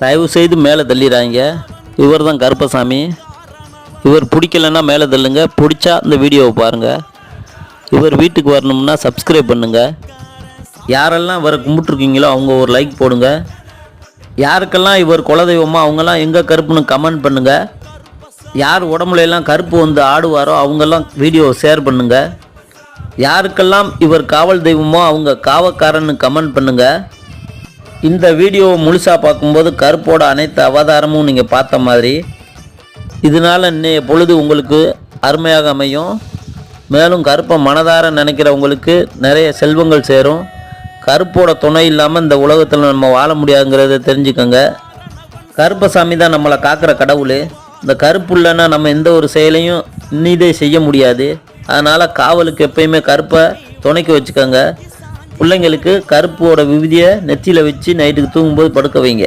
தயவு செய்து மேலே தள்ளிடுறாங்க. இவர் தான் கருப்பசாமி. இவர் பிடிக்கலன்னா மேலே தள்ளுங்க, பிடிச்சா இந்த வீடியோவை பாருங்கள். இவர் வீட்டுக்கு வரணும்னா சப்ஸ்கிரைப் பண்ணுங்கள். யாரெல்லாம் இவரை கும்பிட்ருக்கீங்களோ அவங்க ஒரு லைக் போடுங்க. யாருக்கெல்லாம் இவர் குலதெய்வமோ அவங்கெல்லாம் எங்கே கருப்புன்னு கமெண்ட் பண்ணுங்கள். யார் உடம்புலையெல்லாம் கருப்பு வந்து ஆடுவாரோ அவங்கெல்லாம் வீடியோவை ஷேர் பண்ணுங்கள். யாருக்கெல்லாம் இவர் காவல் தெய்வமோ அவங்க காவக்காரன்னு கமெண்ட் பண்ணுங்கள். இந்த வீடியோவை முழுசாக பார்க்கும்போது கருப்போட அனைத்து அவதாரமும் நீங்கள் பார்த்த மாதிரி இதனால் இன்னைய பொழுது உங்களுக்கு அருமையாக அமையும். மேலும் கருப்பை மனதார நினைக்கிறவங்களுக்கு நிறைய செல்வங்கள் சேரும். கருப்போட துணை இல்லாமல் இந்த உலகத்தில் நம்ம வாழ முடியாதுங்கிறத தெரிஞ்சுக்கோங்க. கருப்பசாமி தான் நம்மளை காக்கிற கடவுள். இந்த கருப்பு இல்லைன்னா நம்ம எந்த ஒரு செயலையும் இன்னிதே செய்ய முடியாது. அதனால் காவலுக்கு எப்பயுமே கருப்பை துணைக்கு வச்சுக்கோங்க. பிள்ளைங்களுக்கு கருப்போட விபூதியை நெற்றியில் வச்சு நைட்டுக்கு தூங்கும்போது படுக்க வைங்க.